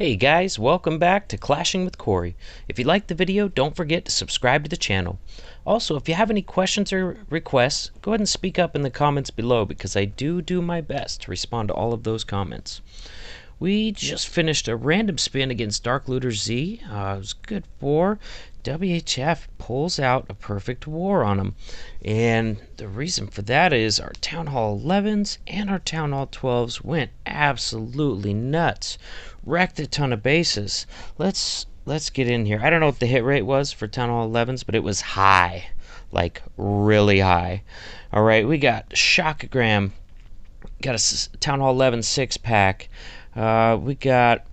Hey guys, welcome back to Clashing with Corey. If you liked the video, don't forget to subscribe to the channel. Also, if you have any questions or requests, go ahead and speak up in the comments below because I do my best to respond to all of those comments. We just finished a random spin against Dark Looter Z. It was good for WHF pulls out a perfect war on him. And the reason for that is our Town Hall 11s and our Town Hall 12s went absolutely nuts. Wrecked a ton of bases. Let's get in here. I don't know what the hit rate was for Town Hall 11s, but it was high. Like really high. Alright, we got Chaka Graham. Got a Town Hall 11 6-pack. We got,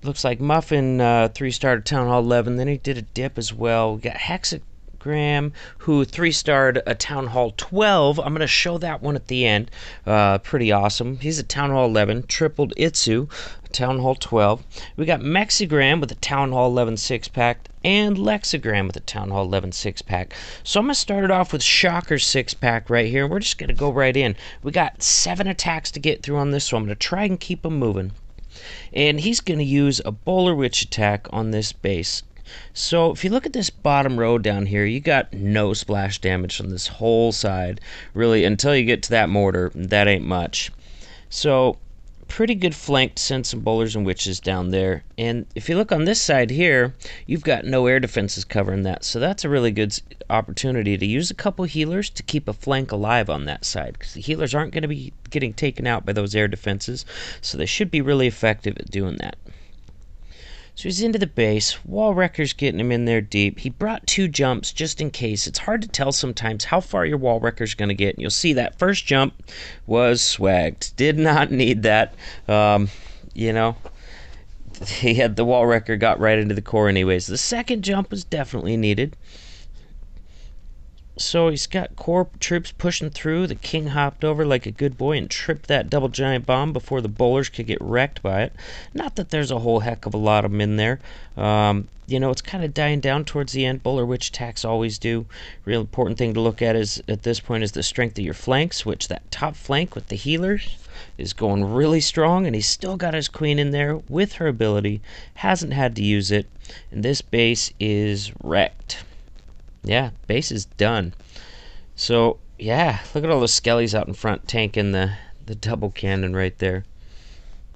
looks like Muffin 3-starred Town Hall 11. Then he did a dip as well. We got LexA Graham, who 3-starred a Town Hall 12. I'm going to show that one at the end. Pretty awesome. He's a Town Hall 11, tripled ITZU, Town Hall 12. We got LexA Graham with a Town Hall 11 6-pack and LexA Graham with a Town Hall 11 6-pack. So I'm going to start it off with Shocker's 6-pack right here. We're just going to go right in. We got 7 attacks to get through on this, so I'm going to try and keep them moving. And he's going to use a Bowler Witch attack on this base. So if you look at this bottom row down here, you got no splash damage on this whole side. Really, until you get to that mortar, that ain't much. So pretty good flank to send some bowlers and witches down there. And if you look on this side here, you've got no air defenses covering that. So that's a really good opportunity to use a couple healers to keep a flank alive on that side, because the healers aren't going to be getting taken out by those air defenses. So they should be really effective at doing that. So he's into the base. Wall Wrecker's getting him in there deep. He brought 2 jumps just in case. It's hard to tell sometimes how far your Wall Wrecker's going to get. And you'll see that first jump was swagged. Did not need that. You know, he had the Wall Wrecker got right into the core anyways. The second jump was definitely needed. So he's got core troops pushing through. The king hopped over like a good boy and tripped that double giant bomb before the bowlers could get wrecked by it. Not that there's a whole heck of a lot of them in there. You know, it's kind of dying down towards the end. Bowler Witch attacks always do. Real important thing to look at is at this point is the strength of your flanks, which that top flank with the healers is going really strong, and he's still got his queen in there with her ability. Hasn't had to use it, and this base is wrecked. Yeah, base is done. So, yeah, look at all the skellies out in front tanking the double cannon right there.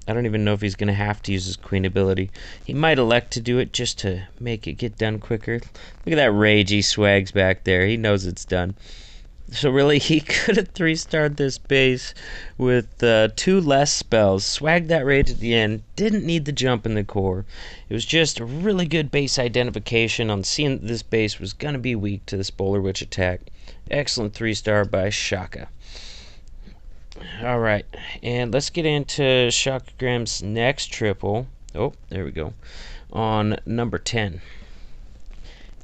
I don't even know if he's going to have to use his queen ability. He might elect to do it just to make it get done quicker. Look at that rage he swags back there. He knows it's done. So really, he could have 3-starred this base with 2 less spells. Swagged that rage at the end. Didn't need the jump in the core. It was just a really good base identification on seeing that this base was going to be weak to this Bowler Witch attack. Excellent 3-star by Chaka. Alright, and let's get into Chaka Graham's next triple. Oh, there we go. On number 10.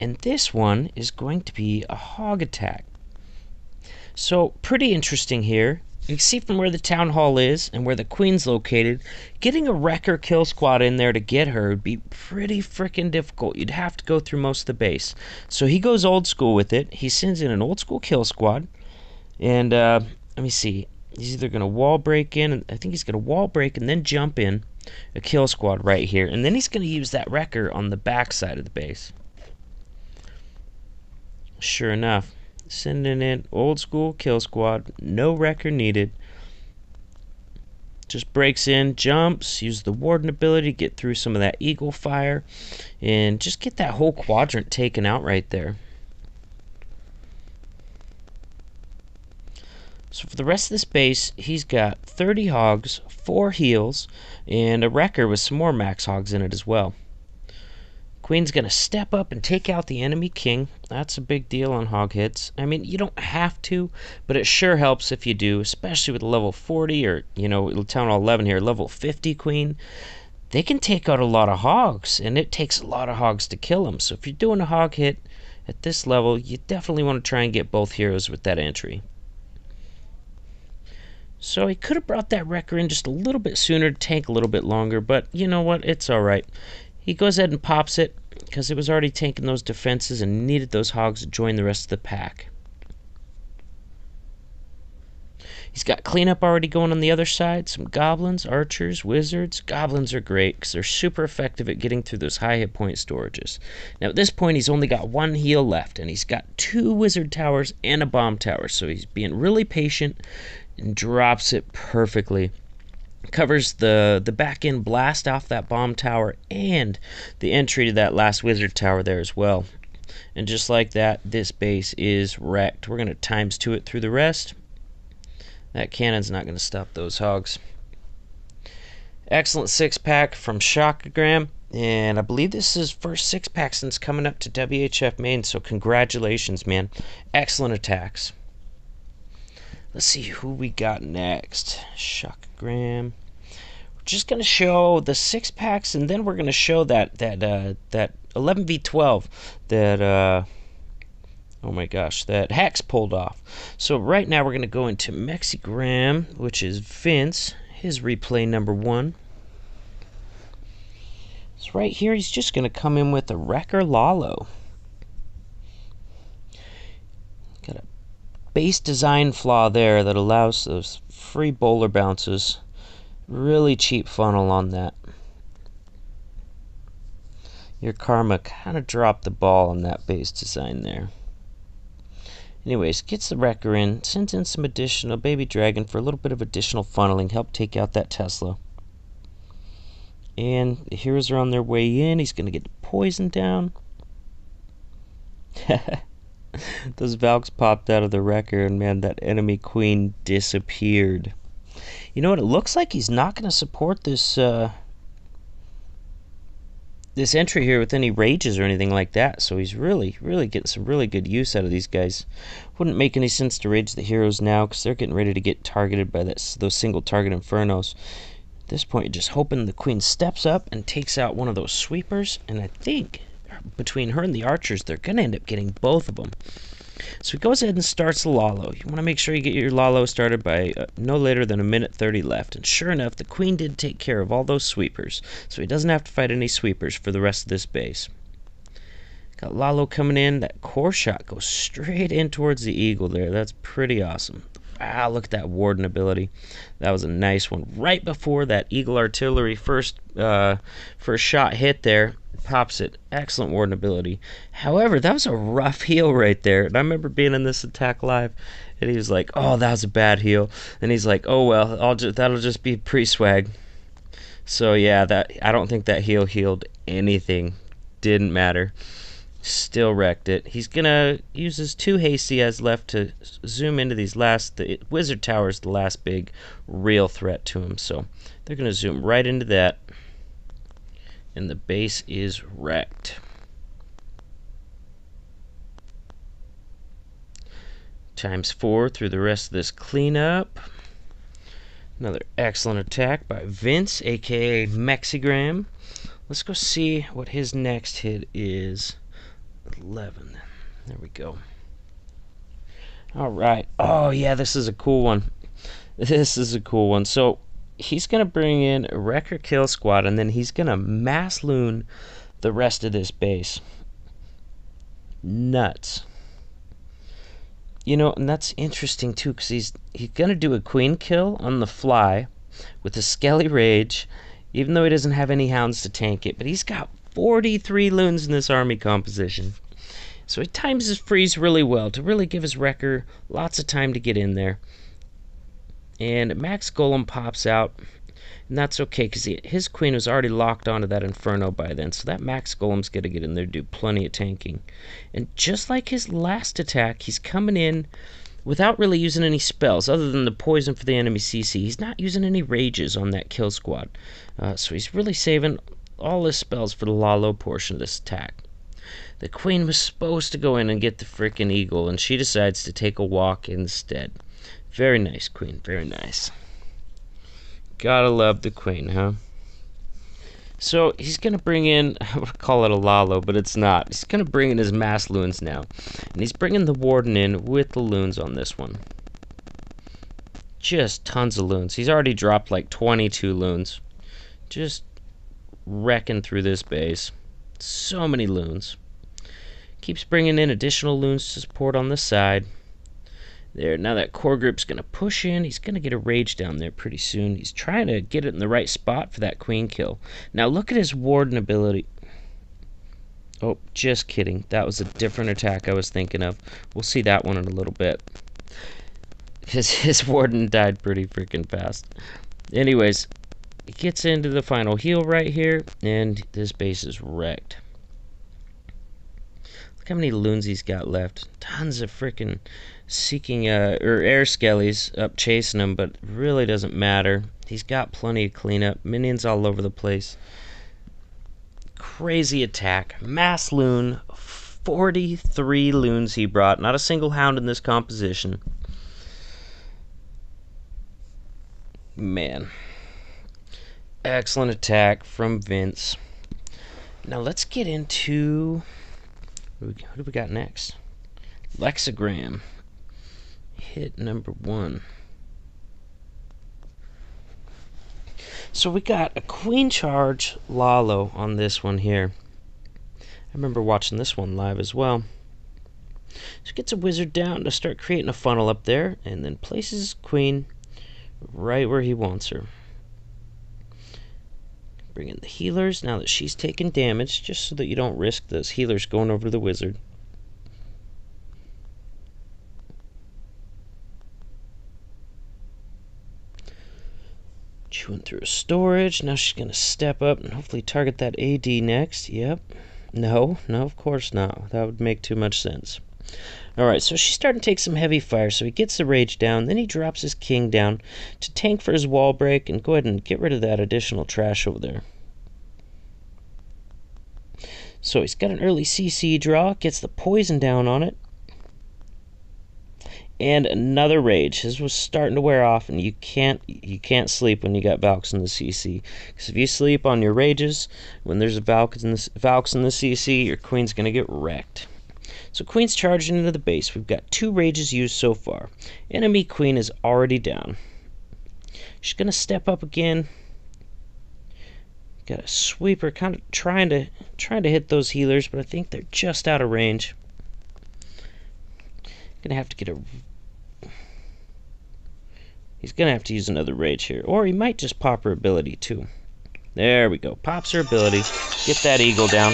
And this one is going to be a hog attack. So, pretty interesting here. You can see from where the town hall is and where the queen's located, getting a wrecker kill squad in there to get her would be pretty freaking difficult. You'd have to go through most of the base. So he goes old school with it. He sends in an old school kill squad. And, let me see. He's either going to wall break in, and I think he's going to wall break and then jump in a kill squad right here. And then he's going to use that wrecker on the back side of the base. Sure enough. Sending in old school kill squad, no wrecker needed. Just breaks in, jumps, use the warden ability to get through some of that eagle fire, and just get that whole quadrant taken out right there. So for the rest of this base, he's got 30 hogs, 4 heals, and a wrecker with some more max hogs in it as well. Queen's going to step up and take out the enemy king. That's a big deal on hog hits. I mean, you don't have to, but it sure helps if you do, especially with a level 40 or, you know, Town Hall 11 here, level 50 queen. They can take out a lot of hogs, and it takes a lot of hogs to kill them. So if you're doing a hog hit at this level, you definitely want to try and get both heroes with that entry. So he could have brought that wrecker in just a little bit sooner to tank a little bit longer, but you know what? It's alright. He goes ahead and pops it because it was already tanking those defenses and needed those hogs to join the rest of the pack. He's got cleanup already going on the other side. Some goblins, archers, wizards. Goblins are great because they're super effective at getting through those high hit point storages. Now at this point he's only got one heal left, and he's got 2 wizard towers and a bomb tower, so he's being really patient and drops it perfectly. Covers the back end blast off that bomb tower and the entry to that last wizard tower there as well. And just like that, this base is wrecked. We're going to ×2 it through the rest. That cannon's not going to stop those hogs. Excellent 6-pack from Chaka Graham. And I believe this is his first 6-pack since coming up to WHF main, so congratulations, man. Excellent attacks. Let's see who we got next. Chaka Graham. We're just going to show the 6-packs, and then we're going to show that 11v12 that oh my gosh, that Hex pulled off. So right now we're going to go into LexA Graham, which is Vince, his replay number 1. So right here he's just going to come in with a LexA Lalo. Got a base design flaw there that allows those free bowler bounces. Really cheap funnel on that. Your karma kind of dropped the ball on that base design there. Anyways, gets the wrecker in, sends in some additional baby dragon for a little bit of additional funneling, help take out that Tesla. And the heroes are on their way in. He's going to get the poison down. Those Valks popped out of the wrecker, and man, that enemy queen disappeared. You know what? It looks like he's not going to support this this entry here with any rages or anything like that. So he's really getting some really good use out of these guys. Wouldn't make any sense to rage the heroes now because they're getting ready to get targeted by those single target infernos. At this point, you're just hoping the queen steps up and takes out one of those sweepers, and I think between her and the archers, they're going to end up getting both of them. So he goes ahead and starts the Lalo. You want to make sure you get your Lalo started by no later than 1:30 left. And sure enough, the queen did take care of all those sweepers, so he doesn't have to fight any sweepers for the rest of this base. Got Lalo coming in. That core shot goes straight in towards the eagle there. That's pretty awesome. Wow, look at that warden ability. That was a nice one. Right before that eagle artillery first shot hit there, pops it. Excellent warden ability. However, that was a rough heal right there. And I remember being in this attack live, and he was like, "Oh, that was a bad heal." And he's like, "Oh well, that'll just be pre-swag." So yeah, I don't think that heal healed anything. Didn't matter. Still wrecked it. He's gonna use his 2 haste he has left to zoom into these last. The wizard tower is the last big real threat to him, so they're gonna zoom right into that, and the base is wrecked. ×4 through the rest of this cleanup. Another excellent attack by Vince, aka LexA Graham. Let's go see what his next hit is. 11. There we go. Alright. Oh yeah, this is a cool one. This is a cool one. So he's going to bring in a wrecker kill squad, and then he's going to mass loon the rest of this base. Nuts. You know, and that's interesting too, because he's going to do a queen kill on the fly with a Skelly Rage, even though he doesn't have any hounds to tank it. But he's got 43 loons in this army composition. So he times his freeze really well to really give his wrecker lots of time to get in there. And Max Golem pops out, and that's okay because his queen was already locked onto that Inferno by then. So that Max Golem's going to get in there, do plenty of tanking. And just like his last attack, he's coming in without really using any spells other than the poison for the enemy CC. He's not using any rages on that kill squad. So he's really saving all his spells for the Lalo portion of this attack. The queen was supposed to go in and get the frickin' eagle, and she decides to take a walk instead. Very nice, queen. Very nice. Gotta love the queen, huh? So he's going to bring in, I would call it a Lalo, but it's not. He's going to bring in his mass loons now. And he's bringing the warden in with the loons on this one. Just tons of loons. He's already dropped like 22 loons. Just wrecking through this base. So many loons. Keeps bringing in additional loons to support on the side. There, now that core group's going to push in. He's going to get a rage down there pretty soon. He's trying to get it in the right spot for that queen kill. Now look at his warden ability. Oh, just kidding. That was a different attack I was thinking of. We'll see that one in a little bit. His warden died pretty freaking fast. Anyways, he gets into the final heal right here, and this base is wrecked. Look how many loons he's got left. Tons of freaking seeking or air skellies up chasing him, but really doesn't matter. He's got plenty of cleanup. Minions all over the place. Crazy attack. Mass loon. 43 loons he brought. Not a single hound in this composition. Man. Excellent attack from Vince. Now let's get into... What do we got next? LexA Graham. Hit number 1. So we got a Queen Charge Lalo on this one here. I remember watching this one live as well. So gets a wizard down to start creating a funnel up there, and then places Queen right where he wants her. Bring in the healers now that she's taken damage, just so that you don't risk those healers going over to the wizard. Chewing through a storage. Now she's going to step up and hopefully target that AD next. Yep. No, of course not. That would make too much sense. Alright, so she's starting to take some heavy fire, so he gets the rage down, then he drops his king down to tank for his wall break and go ahead and get rid of that additional trash over there. So he's got an early CC draw, gets the poison down on it, and another rage. His was starting to wear off, and you can't sleep when you got Valks in the CC. Because if you sleep on your rages, when there's a Valks in the CC, your queen's going to get wrecked. So queen's charging into the base. We've got 2 rages used so far. Enemy queen is already down. She's going to step up again. Got a sweeper, kind of trying to hit those healers, but I think they're just out of range. Gonna have to get a... He's gonna have to use another rage here, or he might just pop her ability too. There we go. Pops her ability. Get that eagle down.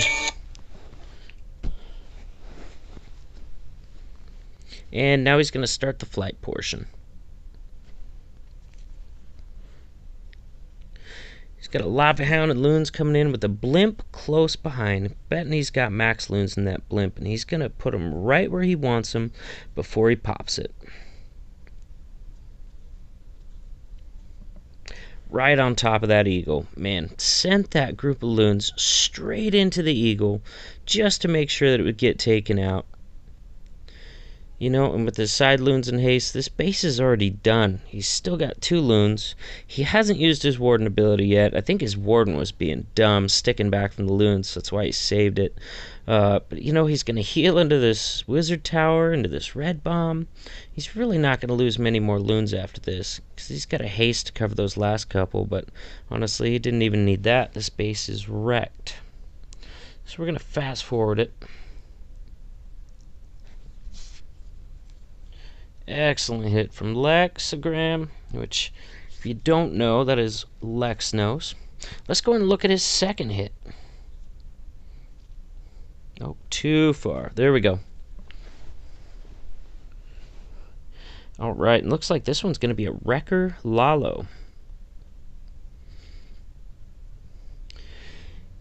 And now he's gonna start the flight portion. He's got a lava hound and loons coming in with a blimp close behind. Betting he's got max loons in that blimp, and he's going to put them right where he wants them before he pops it. Right on top of that eagle. Man, sent that group of loons straight into the eagle just to make sure that it would get taken out. You know, and with his side loons in haste, this base is already done. He's still got 2 loons. He hasn't used his warden ability yet. I think his warden was being dumb, sticking back from the loons. That's why he saved it. But, you know, he's going to heal into this wizard tower, into this red bomb. He's really not going to lose many more loons after this, because he's got a haste to cover those last couple. But, honestly, he didn't even need that. This base is wrecked. So we're going to fast forward it. Excellent hit from LexA Graham, which, if you don't know, that is Lex knows. Let's go and look at his second hit. Oh, too far. There we go. Alright, it looks like this one's going to be a Wrecker Lalo.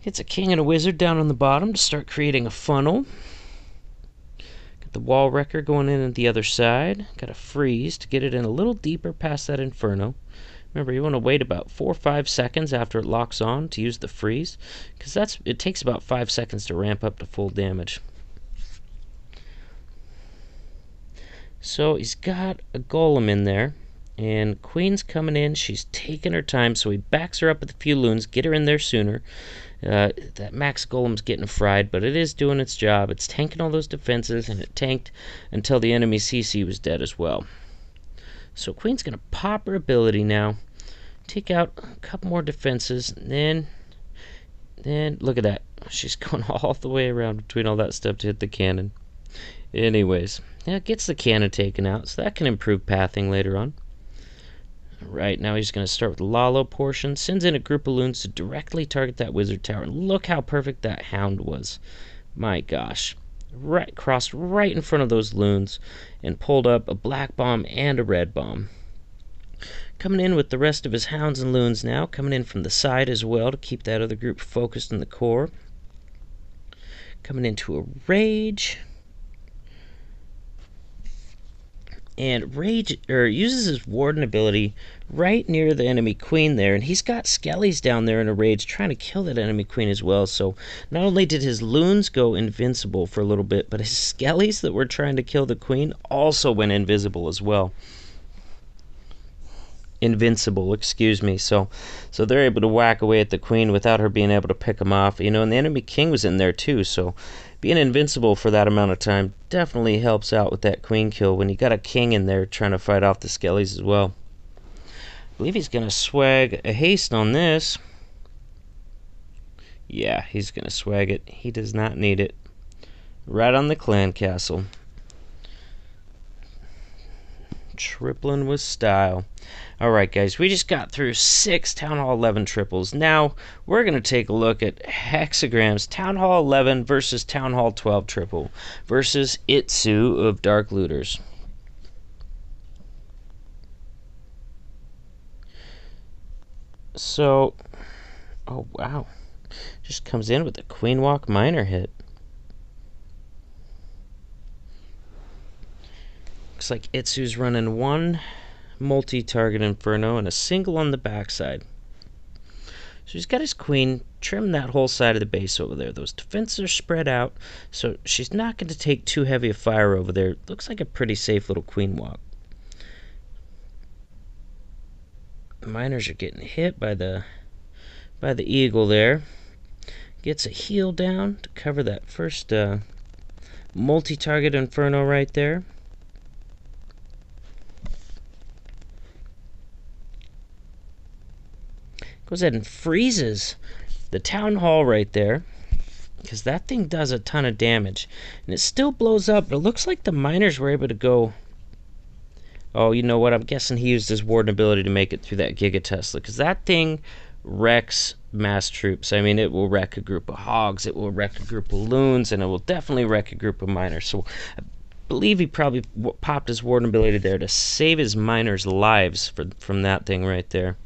Gets a king and a wizard down on the bottom to start creating a funnel. The wall wrecker going in at the other side. Got a freeze to get it in a little deeper past that inferno. Remember, you want to wait about 4 or 5 seconds after it locks on to use the freeze, because it takes about 5 seconds to ramp up to full damage. So he's got a golem in there, and queen's coming in. She's taking her time, so he backs her up with a few loons, get her in there sooner. That max golem's getting fried, but it is doing its job. It's tanking all those defenses, and it tanked until the enemy CC was dead as well. So queen's going to pop her ability now, take out a couple more defenses, and then look at that. She's going all the way around between all that stuff to hit the cannon. Anyways, Yeah, it gets the cannon taken out, so that can improve pathing later on. Right, now he's going to start with the Lalo portion. Sends in a group of loons to directly target that wizard tower. And look how perfect that hound was. My gosh. Right, crossed right in front of those loons and pulled up a black bomb and a red bomb. Coming in with the rest of his hounds and loons now. Coming in from the side as well to keep that other group focused in the core. Coming into a rage. And uses his warden ability right near the enemy queen there, and he's got skellies down there in a rage trying to kill that enemy queen as well. So not only did his loons go invincible for a little bit, but his skellies that were trying to kill the queen also went invisible as well. Invincible, excuse me. So they're able to whack away at the queen without her being able to pick them off. You know, and the enemy king was in there too, so being invincible for that amount of time definitely helps out with that queen kill when you got a king in there trying to fight off the skellies as well. I believe he's going to swag a haste on this. Yeah, he's going to swag it. He does not need it. Right on the clan castle. Tripling with style. Alright guys, we just got through 6 Town Hall 11 triples. Now, we're going to take a look at LexA Graham's Town Hall 11 versus Town Hall 12 triple versus ITZU of Dark Looters. So, oh wow, just comes in with a Queen Walk Miner hit. Looks like ITZU's running one multi-target Inferno and a single on the backside. So he's got his queen trim that whole side of the base over there. Those defenses are spread out, so she's not going to take too heavy a fire over there. Looks like a pretty safe little queen walk. The miners are getting hit by the eagle there. Gets a heal down to cover that first multi-target Inferno right there. Goes ahead and freezes the town hall right there, because that thing does a ton of damage. And it still blows up, but it looks like the miners were able to go... Oh, you know what? I'm guessing he used his warden ability to make it through that Giga Tesla, because that thing wrecks mass troops. I mean, it will wreck a group of hogs, it will wreck a group of loons, and it will definitely wreck a group of miners. So I believe he probably popped his warden ability there to save his miners' lives from that thing right there.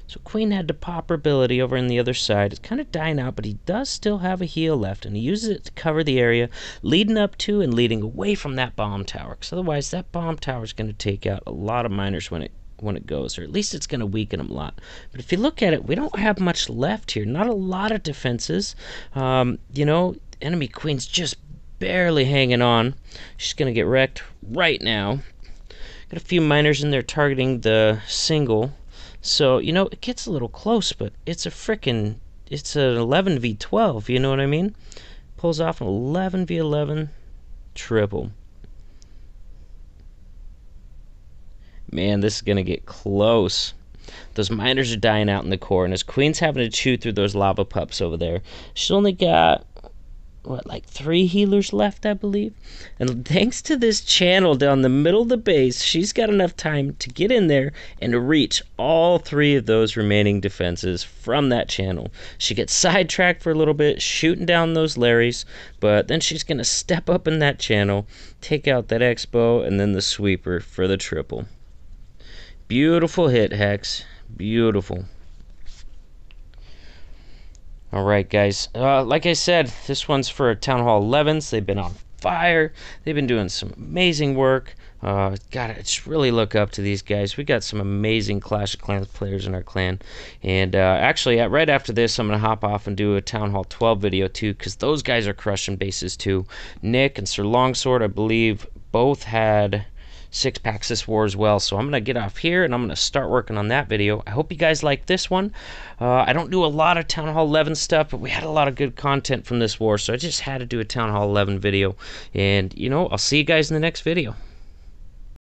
So Queen had to pop her ability over on the other side. It's kind of dying out, but he does still have a heal left, and he uses it to cover the area leading up to and leading away from that bomb tower, because otherwise that bomb tower is going to take out a lot of miners when it goes, or at least it's going to weaken them a lot. But if you look at it, we don't have much left here. Not a lot of defenses. You know, enemy Queen's just barely hanging on. She's going to get wrecked right now. Got a few miners in there targeting the single. So, you know, it gets a little close, but it's it's an 11v12, you know what I mean? Pulls off an 11v11 triple. Man, this is going to get close. Those miners are dying out in the core, and his queen's having to chew through those lava pups over there. She's only got... what, like 3 healers left, I believe? And thanks to this channel down the middle of the base, she's got enough time to get in there and to reach all 3 of those remaining defenses from that channel. She gets sidetracked for a little bit, shooting down those Larrys, but then she's going to step up in that channel, take out that Expo, and then the sweeper for the triple. Beautiful hit, Hex. Beautiful. Alright guys, like I said, this one's for Town Hall 11s. They've been on fire. They've been doing some amazing work. Gotta just really look up to these guys. We got some amazing Clash of Clans players in our clan. And actually, right after this, I'm going to hop off and do a Town Hall 12 video too, because those guys are crushing bases too. Nick and Sir Longsword, I believe, both had 6-packs this war as well. So I'm going to get off here and I'm going to start working on that video. I hope you guys like this one. I don't do a lot of Town Hall 11 stuff, but we had a lot of good content from this war, so I just had to do a Town Hall 11 video. And, you know, I'll see you guys in the next video.